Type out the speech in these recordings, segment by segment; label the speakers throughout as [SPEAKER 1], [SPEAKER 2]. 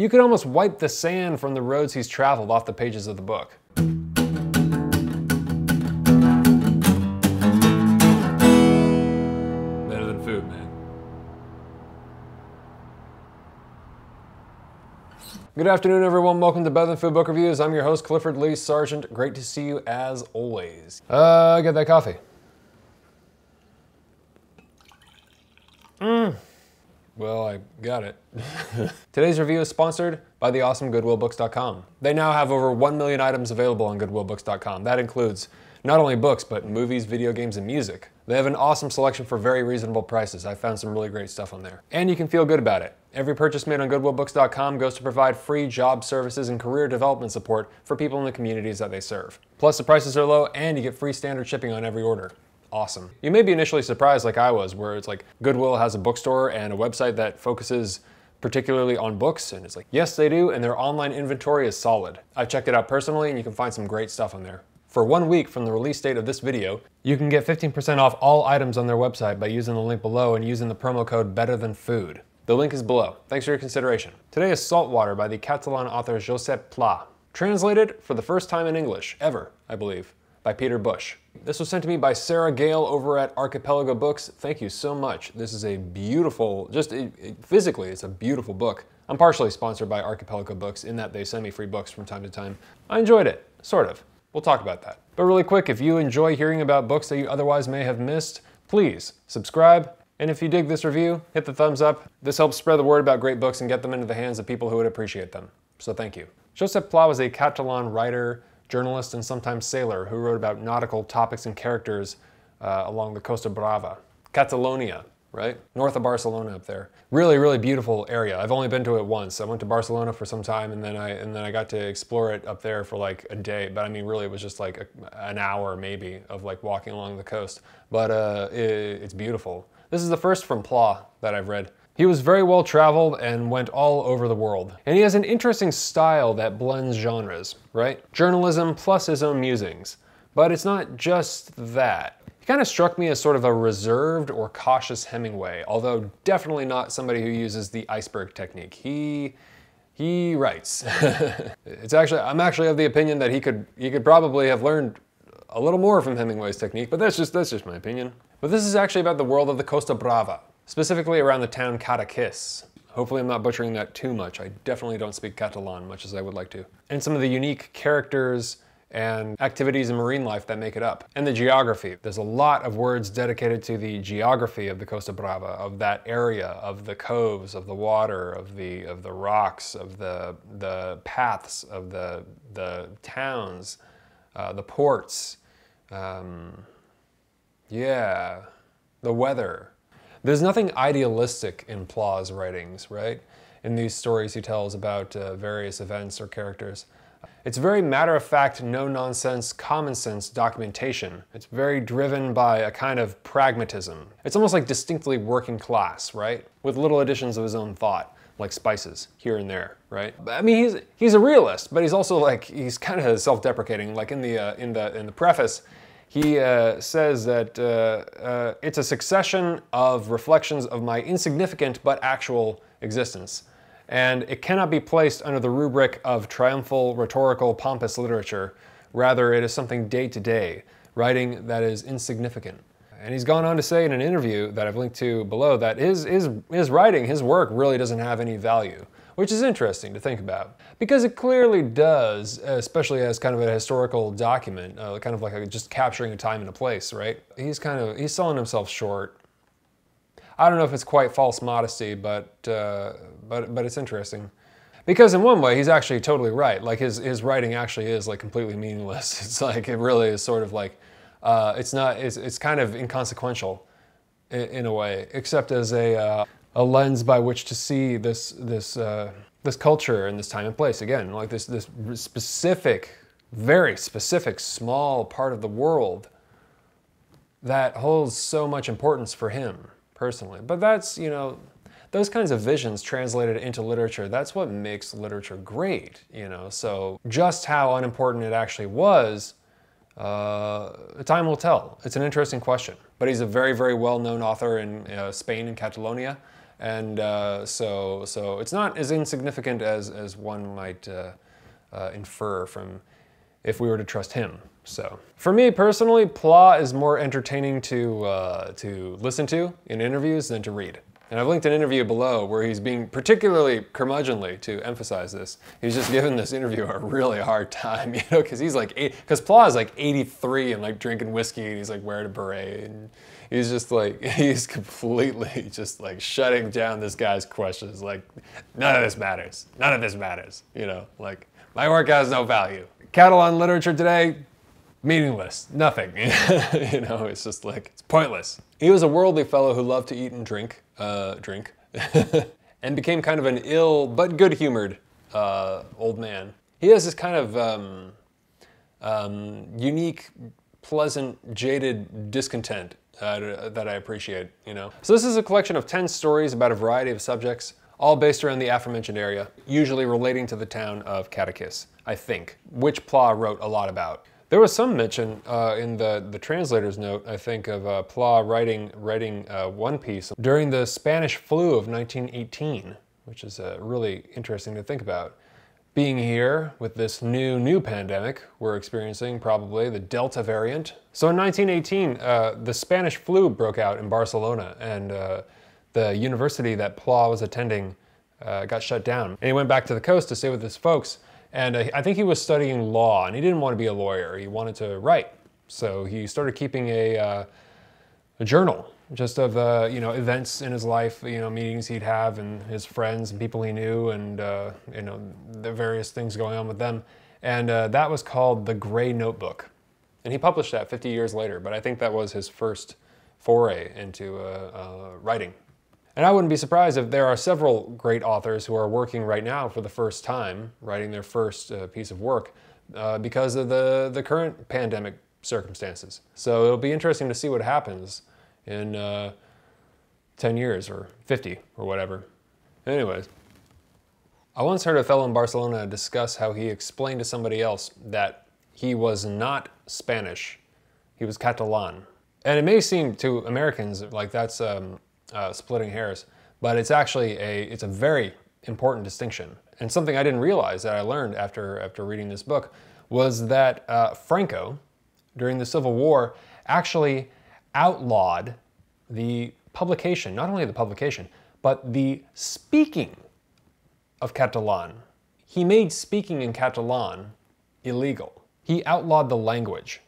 [SPEAKER 1] You can almost wipe the sand from the roads he's traveled off the pages of the book. Better than food, man. Good afternoon, everyone. Welcome to Better Than Food Book Reviews. I'm your host, Clifford Lee Sargent. Great to see you as always. Get that coffee. Well, I got it. Today's review is sponsored by the awesome GoodwillBooks.com. They now have over 1 million items available on GoodwillBooks.com. That includes not only books, but movies, video games, and music. They have an awesome selection for very reasonable prices. I found some really great stuff on there. And you can feel good about it. Every purchase made on GoodwillBooks.com goes to provide free job services and career development support for people in the communities that they serve. Plus, the prices are low and you get free standard shipping on every order. Awesome. You may be initially surprised like I was, where it's like Goodwill has a bookstore and a website that focuses particularly on books, and it's like, yes, they do, and their online inventory is solid. I've checked it out personally, and you can find some great stuff on there. For 1 week from the release date of this video, you can get 15% off all items on their website by using the link below and using the promo code BETTERTHANFOOD. The link is below. Thanks for your consideration. Today is Saltwater by the Catalan author Josep Pla. Translated for the first time in English, ever, I believe, by Peter Bush. This was sent to me by Sarah Gale over at Archipelago Books. Thank you so much. This is a beautiful, physically, it's a beautiful book. I'm partially sponsored by Archipelago Books in that they send me free books from time to time. I enjoyed it, sort of. We'll talk about that. But really quick, if you enjoy hearing about books that you otherwise may have missed, please subscribe. And if you dig this review, hit the thumbs up. This helps spread the word about great books and get them into the hands of people who would appreciate them. So thank you. Josep Pla was a Catalan writer, journalist, and sometimes sailor who wrote about nautical topics and characters along the Costa Brava. Catalonia, right? North of Barcelona up there. Really, really beautiful area. I've only been to it once. I went to Barcelona for some time and then I got to explore it up there for like a day. But I mean, really, it was just like an hour maybe of like walking along the coast. But it's beautiful. This is the first from Pla that I've read. He was very well traveled and went all over the world. And he has an interesting style that blends genres, right? Journalism plus his own musings. But it's not just that. He kind of struck me as sort of a reserved or cautious Hemingway, although definitely not somebody who uses the iceberg technique. He writes. I'm actually of the opinion that he could probably have learned a little more from Hemingway's technique, but that's just my opinion. But this is actually about the world of the Costa Brava, specifically around the town Cadaqués. Hopefully I'm not butchering that too much. I definitely don't speak Catalan much as I would like to. And some of the unique characters and activities in marine life that make it up. And the geography. There's a lot of words dedicated to the geography of the Costa Brava, of that area, of the coves, of the water, of the rocks, of the paths, of the towns, the ports. Yeah, the weather. There's nothing idealistic in Pla's writings, right? In these stories he tells about various events or characters. It's very matter-of-fact, no-nonsense, common-sense documentation. It's very driven by a kind of pragmatism. It's almost like distinctly working class, right? With little additions of his own thought, like spices here and there, right? I mean, he's a realist, but he's also like, he's kind of self-deprecating. Like in the preface, he says that it's a succession of reflections of my insignificant but actual existence. And it cannot be placed under the rubric of triumphal, rhetorical, pompous literature. Rather, it is something day-to-day, writing that is insignificant. And he's gone on to say in an interview that I've linked to below that his writing, his work really doesn't have any value, which is interesting to think about. Because it clearly does, especially as kind of a historical document, kind of like just capturing a time and a place, right? He's selling himself short. I don't know if it's quite false modesty, but it's interesting. Because in one way, he's actually totally right. Like his writing actually is like completely meaningless. It's like, it really is sort of like, it's kind of inconsequential in a way, except as a lens by which to see this culture and this time and place. Again, like this specific, very specific, small part of the world that holds so much importance for him personally. But that's, you know, those kinds of visions translated into literature, that's what makes literature great, you know. So just how unimportant it actually was, time will tell. It's an interesting question. But he's a very, very well-known author in Spain and Catalonia. And so it's not as insignificant as one might infer from if we were to trust him. So for me personally, Pla is more entertaining to listen to in interviews than to read. And I've linked an interview below where he's being particularly curmudgeonly to emphasize this. He's just giving this interviewer a really hard time, you know, because Pla is like 83 and like drinking whiskey and he's like wearing a beret and he's just like, he's completely just like shutting down this guy's questions. Like, none of this matters. None of this matters, you know, like my work has no value. Catalan literature today, meaningless, nothing. You know, it's just like, it's pointless. He was a worldly fellow who loved to eat and drink, and became kind of an ill but good-humored old man. He has this kind of unique, pleasant, jaded discontent that I appreciate, you know. So this is a collection of 10 stories about a variety of subjects, all based around the aforementioned area, usually relating to the town of Cadaqués, I think, which Pla wrote a lot about. There was some mention in the translator's note, I think, of Pla writing one piece during the Spanish flu of 1918, which is really interesting to think about. Being here with this new pandemic we're experiencing, probably the Delta variant. So in 1918, the Spanish flu broke out in Barcelona, and the university that Pla was attending got shut down. And he went back to the coast to stay with his folks. And I think he was studying law, and he didn't want to be a lawyer. He wanted to write. So he started keeping a journal just of you know, events in his life, you know, meetings he'd have and his friends and people he knew, and you know, the various things going on with them. And that was called The Gray Notebook. And he published that 50 years later, but I think that was his first foray into writing. And I wouldn't be surprised if there are several great authors who are working right now for the first time, writing their first piece of work, because of the current pandemic circumstances. So it'll be interesting to see what happens in 10 years or 50 or whatever. Anyways, I once heard a fellow in Barcelona discuss how he explained to somebody else that he was not Spanish, he was Catalan. And it may seem to Americans like that's splitting hairs, but it's actually it's a very important distinction. And something I didn't realize that I learned after reading this book was that Franco, during the Civil War, actually outlawed the publication, not only the publication, but the speaking of Catalan. He made speaking in Catalan illegal. He outlawed the language.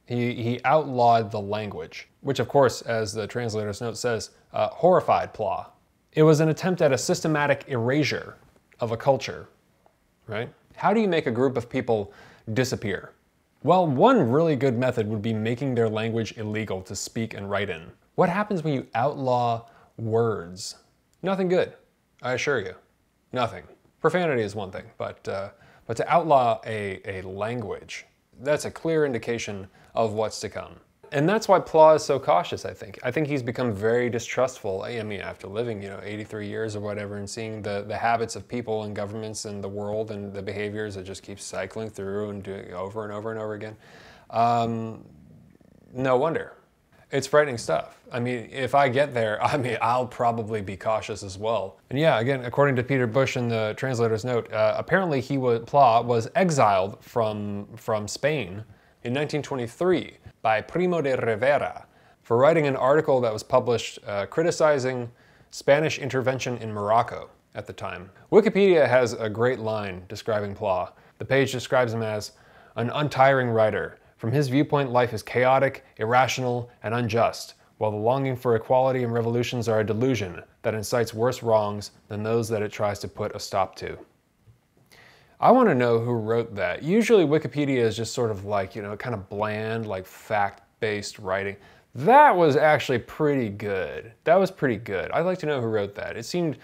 [SPEAKER 1] He outlawed the language, which of course, as the translator's note says, horrified Pla. It was an attempt at a systematic erasure of a culture, right? How do you make a group of people disappear? Well, one really good method would be making their language illegal to speak and write in. What happens when you outlaw words? Nothing good, I assure you. Nothing. Profanity is one thing, but to outlaw a language, that's a clear indication of what's to come. And that's why Pla is so cautious, I think. I think he's become very distrustful. I mean, after living, 83 years or whatever, and seeing the habits of people and governments and the world and the behaviors that just keep cycling through and doing it over and over and over again. No wonder. It's frightening stuff. I mean, if I get there, I'll probably be cautious as well. And yeah, again, according to Peter Bush in the translator's note, apparently Pla was exiled from Spain in 1923 by Primo de Rivera for writing an article that was published criticizing Spanish intervention in Morocco at the time. Wikipedia has a great line describing Pla. The page describes him as an untiring writer. From his viewpoint, life is chaotic, irrational, and unjust, while the longing for equality and revolutions are a delusion that incites worse wrongs than those that it tries to put a stop to. I want to know who wrote that. Usually Wikipedia is just sort of like, kind of bland, like fact-based writing. That was actually pretty good. That was pretty good. I'd like to know who wrote that. It seemed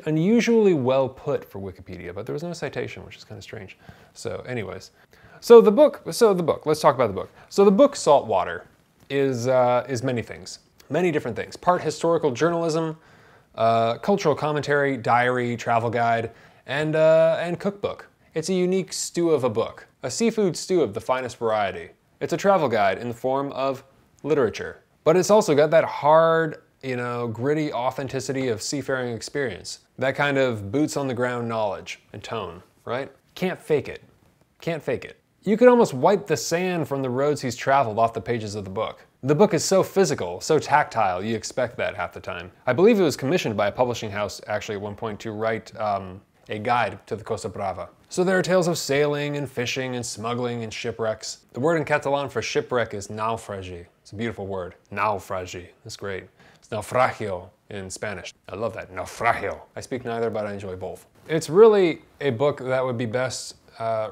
[SPEAKER 1] unusually well put for Wikipedia, but there was no citation, which is kind of strange. So anyways. So the book, let's talk about the book. So the book Saltwater is many things, many different things. Part historical journalism, cultural commentary, diary, travel guide, and cookbook. It's a unique stew of a book, a seafood stew of the finest variety. It's a travel guide in the form of literature, but it's also got that hard, you know, gritty authenticity of seafaring experience. That kind of boots on the ground knowledge and tone, right? Can't fake it. Can't fake it. You could almost wipe the sand from the roads he's traveled off the pages of the book. The book is so physical, so tactile, you expect that half the time. I believe it was commissioned by a publishing house actually at one point to write a guide to the Costa Brava. So there are tales of sailing and fishing and smuggling and shipwrecks. The word in Catalan for shipwreck is naufragi. It's a beautiful word. Naufragi. That's great. It's naufragio in Spanish. I love that. Naufragio. I speak neither, but I enjoy both. It's really a book that would be best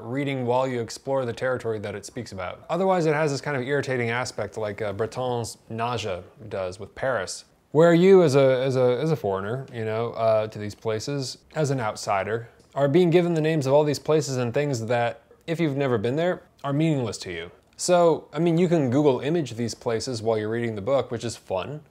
[SPEAKER 1] reading while you explore the territory that it speaks about. Otherwise, it has this kind of irritating aspect like Breton's Nausea does with Paris, where you as a foreigner, you know, to these places, as an outsider, are being given the names of all these places and things that, if you've never been there, are meaningless to you. So, I mean, you can Google image these places while you're reading the book, which is fun.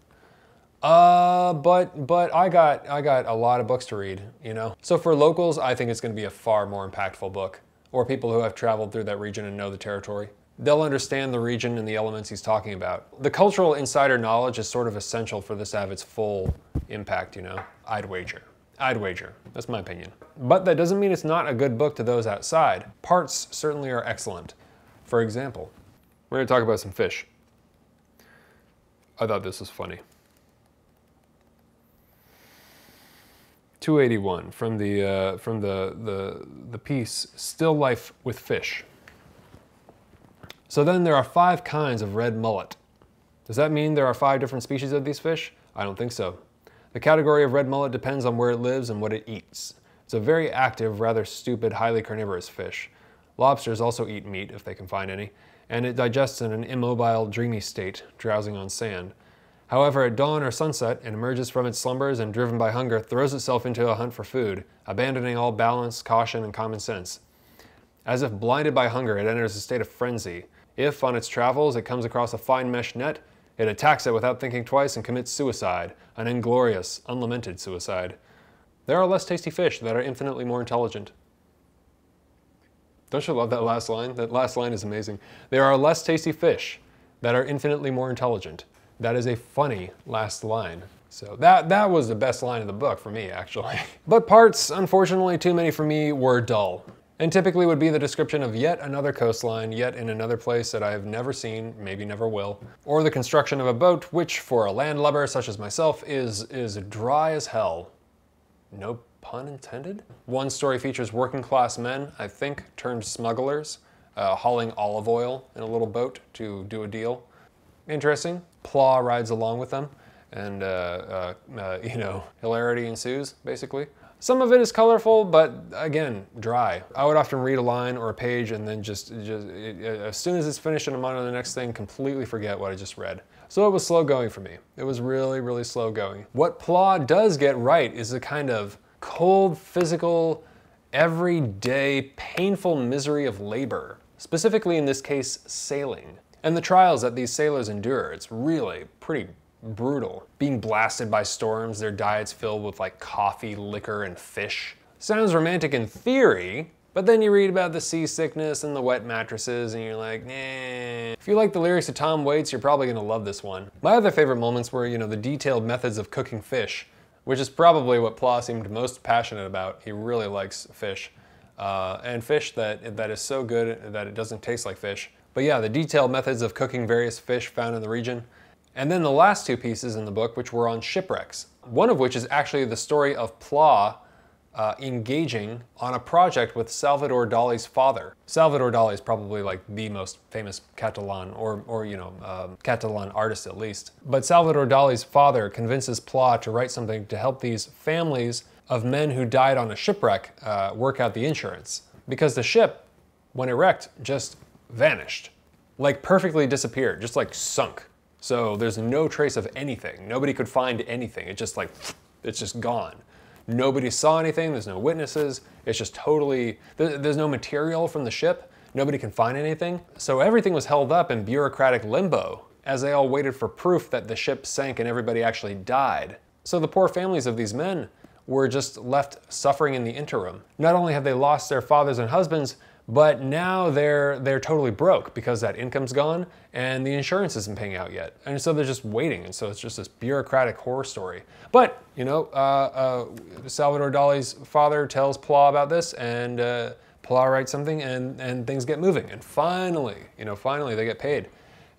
[SPEAKER 1] But I got a lot of books to read, you know? So for locals, I think it's gonna be a far more impactful book, or people who have traveled through that region and know the territory. They'll understand the region and the elements he's talking about. The cultural insider knowledge is sort of essential for this to have its full impact, you know? I'd wager. I'd wager. That's my opinion. But that doesn't mean it's not a good book to those outside. Parts certainly are excellent. For example, we're gonna talk about some fish. I thought this was funny. 281 from the piece Still Life with Fish. So then there are 5 kinds of red mullet. Does that mean there are 5 different species of these fish? I don't think so. The category of red mullet depends on where it lives and what it eats. It's a very active, rather stupid, highly carnivorous fish. Lobsters also eat meat, if they can find any, and it digests in an immobile, dreamy state, drowsing on sand. However, at dawn or sunset, it emerges from its slumbers and, driven by hunger, throws itself into a hunt for food, abandoning all balance, caution, and common sense. As if blinded by hunger, it enters a state of frenzy. If, on its travels, it comes across a fine mesh net, it attacks it without thinking twice and commits suicide, an inglorious, unlamented suicide. There are less tasty fish that are infinitely more intelligent. Don't you love that last line? That last line is amazing. There are less tasty fish that are infinitely more intelligent. That is a funny last line. So that was the best line of the book for me, actually. But parts, unfortunately too many for me, were dull. And typically would be the description of yet another coastline, yet in another place that I have never seen, maybe never will. Or the construction of a boat, which for a landlubber such as myself is dry as hell. No pun intended? One story features working class men, I think turned smugglers, hauling olive oil in a little boat to do a deal. Interesting. Pla rides along with them, and you know, hilarity ensues, basically. Some of it is colorful, but again, dry. I would often read a line or a page and then just as soon as it's finished and I'm on to the next thing, completely forget what I just read. So it was slow going for me. It was really, really slow going. What Pla does get right is the kind of cold, physical, everyday, painful misery of labor. Specifically in this case, sailing. And the trials that these sailors endure. It's really pretty brutal. Being blasted by storms, their diets filled with like coffee, liquor, and fish. Sounds romantic in theory, but then you read about the seasickness and the wet mattresses and you're like, nah. If you like the lyrics of Tom Waits, you're probably gonna love this one. My other favorite moments were, you know, the detailed methods of cooking fish, which is probably what Pla seemed most passionate about. He really likes fish. And fish that is so good that it doesn't taste like fish. But yeah, the detailed methods of cooking various fish found in the region. And then the last 2 pieces in the book, which were on shipwrecks. One of which is actually the story of Pla engaging on a project with Salvador Dali's father. Salvador Dali is probably like the most famous Catalan, or you know, Catalan artist at least. But Salvador Dali's father convinces Pla to write something to help these families of men who died on a shipwreck work out the insurance. Because the ship, when it wrecked, just vanished. Like perfectly disappeared, just like sunk. So there's no trace of anything. Nobody could find anything. It's just like, it's just gone. Nobody saw anything, there's no witnesses. It's just totally, there's no material from the ship. Nobody can find anything. So everything was held up in bureaucratic limbo as they all waited for proof that the ship sank and everybody actually died. So the poor families of these men were just left suffering in the interim. Not only have they lost their fathers and husbands, But now they're totally broke because that income's gone and the insurance isn't paying out yet. And so they're just waiting. And so it's just this bureaucratic horror story. But, you know, Salvador Dali's father tells Pla about this, and Pla writes something, and things get moving. And finally, you know, finally they get paid.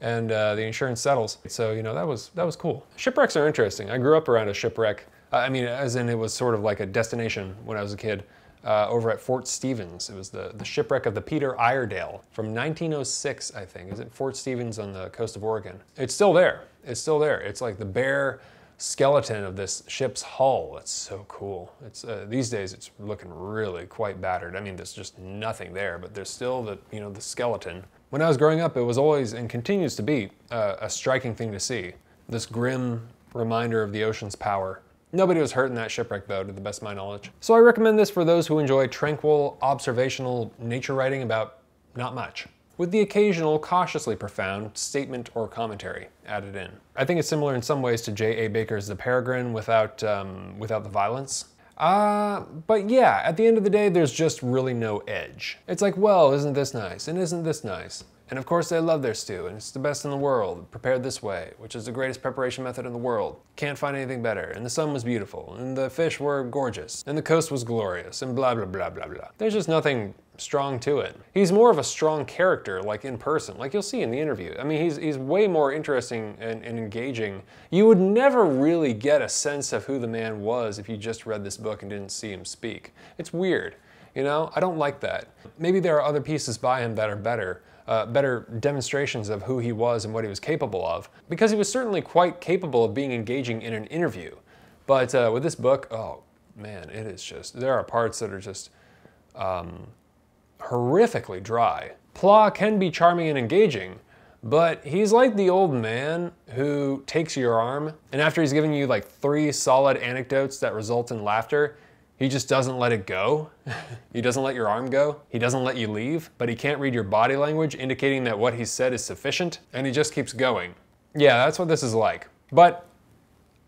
[SPEAKER 1] And the insurance settles. So, you know, that was cool. Shipwrecks are interesting. I grew up around a shipwreck. I mean, as in it was sort of like a destination when I was a kid. Over at Fort Stevens. It was the shipwreck of the Peter Iredale from 1906, I think. Is it Fort Stevens on the coast of Oregon? It's still there. It's still there. It's like the bare skeleton of this ship's hull. It's so cool. It's these days it's looking really quite battered. I mean, there's just nothing there, but there's still the, you know, the skeleton. When I was growing up, it was always and continues to be a striking thing to see. This grim reminder of the ocean's power. Nobody was hurt in that shipwreck, though, to the best of my knowledge. So I recommend this for those who enjoy tranquil, observational nature writing about not much, with the occasional cautiously profound statement or commentary added in. I think it's similar in some ways to J.A. Baker's The Peregrine without the violence. But yeah, at the end of the day, there's just really no edge. It's like, well, isn't this nice? And isn't this nice? And of course they love their stew, and it's the best in the world, prepared this way, which is the greatest preparation method in the world. Can't find anything better, and the sun was beautiful, and the fish were gorgeous, and the coast was glorious, and blah blah blah blah blah. There's just nothing strong to it. He's more of a strong character, like in person, like you'll see in the interview. I mean, he's way more interesting and engaging. You would never really get a sense of who the man was if you just read this book and didn't see him speak. It's weird, you know? I don't like that. Maybe there are other pieces by him that are better. Better demonstrations of who he was and what he was capable of, because he was certainly quite capable of being engaging in an interview. But with this book, oh man, it is just, there are parts that are just horrifically dry. Pla can be charming and engaging, but he's like the old man who takes your arm, and after he's given you like 3 solid anecdotes that result in laughter, he just doesn't let it go. He doesn't let your arm go. He doesn't let you leave, but he can't read your body language, indicating that what he said is sufficient, and he just keeps going. Yeah, that's what this is like. But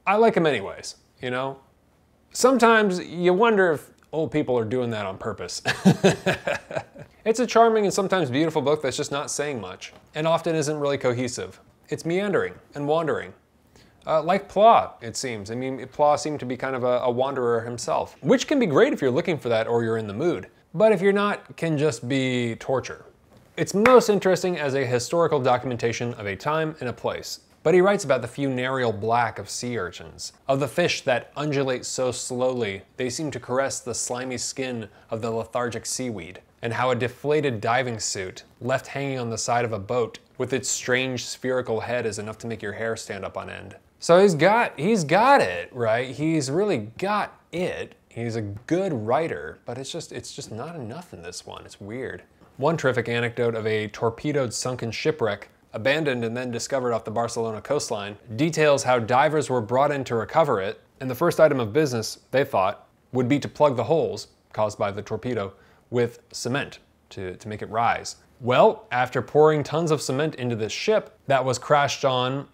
[SPEAKER 1] I like him anyways, you know? Sometimes you wonder if old people are doing that on purpose. It's a charming and sometimes beautiful book that's just not saying much, and often isn't really cohesive. It's meandering and wandering. Like Pla, it seems. I mean, Pla seemed to be kind of a wanderer himself, which can be great if you're looking for that or you're in the mood. But if you're not, can just be torture. It's most interesting as a historical documentation of a time and a place. But he writes about the funereal black of sea urchins, of the fish that undulate so slowly they seem to caress the slimy skin of the lethargic seaweed, and how a deflated diving suit, left hanging on the side of a boat with its strange spherical head, is enough to make your hair stand up on end. So he's got it, right? He's really got it. He's a good writer, but it's just not enough in this one. It's weird. One terrific anecdote of a torpedoed sunken shipwreck, abandoned and then discovered off the Barcelona coastline, details how divers were brought in to recover it, and the first item of business, they thought, would be to plug the holes caused by the torpedo with cement to make it rise. Well, after pouring tons of cement into this ship that was crashed on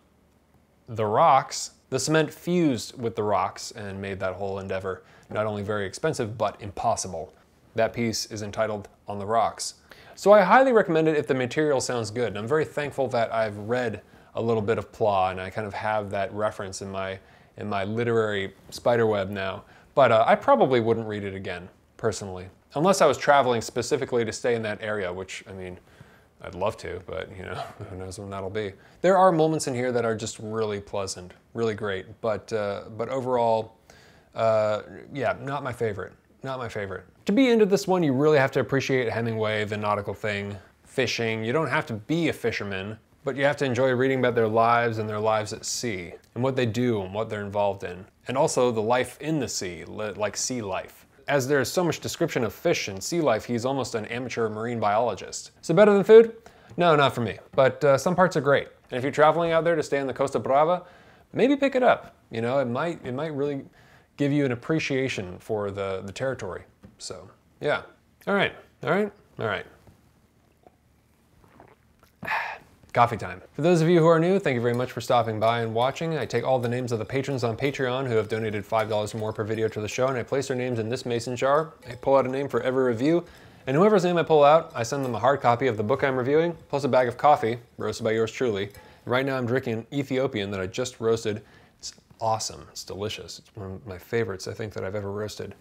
[SPEAKER 1] the rocks, the cement fused with the rocks and made that whole endeavor not only very expensive, but impossible. That piece is entitled On the Rocks. So I highly recommend it if the material sounds good. And I'm very thankful that I've read a little bit of Pla and I kind of have that reference in my literary spiderweb now. But I probably wouldn't read it again, personally. Unless I was traveling specifically to stay in that area, which, I mean, I'd love to, but you know, who knows when that'll be. There are moments in here that are just really pleasant, really great, but overall, yeah, not my favorite. Not my favorite. To be into this one, you really have to appreciate Hemingway, the nautical thing, fishing. You don't have to be a fisherman, but you have to enjoy reading about their lives and their lives at sea, and what they do and what they're involved in. And also the life in the sea, like sea life. As there's so much description of fish and sea life, he's almost an amateur marine biologist. So better than food? No, not for me. But some parts are great. And if you're traveling out there to stay on the Costa Brava, maybe pick it up. You know, it might really give you an appreciation for the territory. So, yeah. All right. Coffee time. For those of you who are new, thank you very much for stopping by and watching. I take all the names of the patrons on Patreon who have donated $5 or more per video to the show, and I place their names in this mason jar. I pull out a name for every review, And whoever's name I pull out, I send them a hard copy of the book I'm reviewing, plus a bag of coffee, roasted by yours truly. And right now I'm drinking an Ethiopian that I just roasted. It's awesome, it's delicious. It's one of my favorites, I think, that I've ever roasted.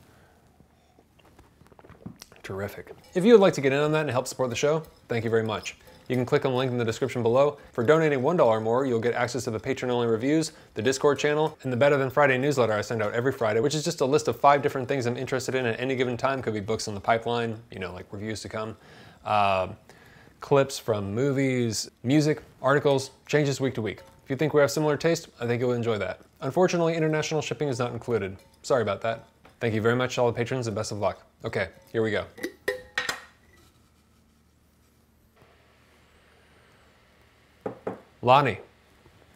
[SPEAKER 1] Terrific. If you would like to get in on that and help support the show, thank you very much. You can click on the link in the description below. For donating $1 or more, you'll get access to the patron-only reviews, the Discord channel, and the Better Than Friday newsletter I send out every Friday, which is just a list of 5 different things I'm interested in at any given time. Could be books in the pipeline, you know, like reviews to come, clips from movies, music, articles, changes week to week. If you think we have similar taste, I think you'll enjoy that. Unfortunately, international shipping is not included. Sorry about that. Thank you very much to all the patrons and best of luck. Okay, here we go. Lonnie.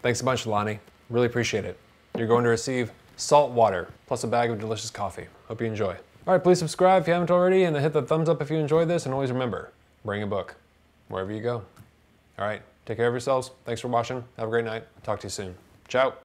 [SPEAKER 1] Thanks a bunch, Lonnie. Really appreciate it. You're going to receive salt water, plus a bag of delicious coffee. Hope you enjoy. All right, please subscribe if you haven't already, and hit the thumbs up if you enjoyed this, and always remember, bring a book wherever you go. All right, take care of yourselves. Thanks for watching. Have a great night. Talk to you soon. Ciao.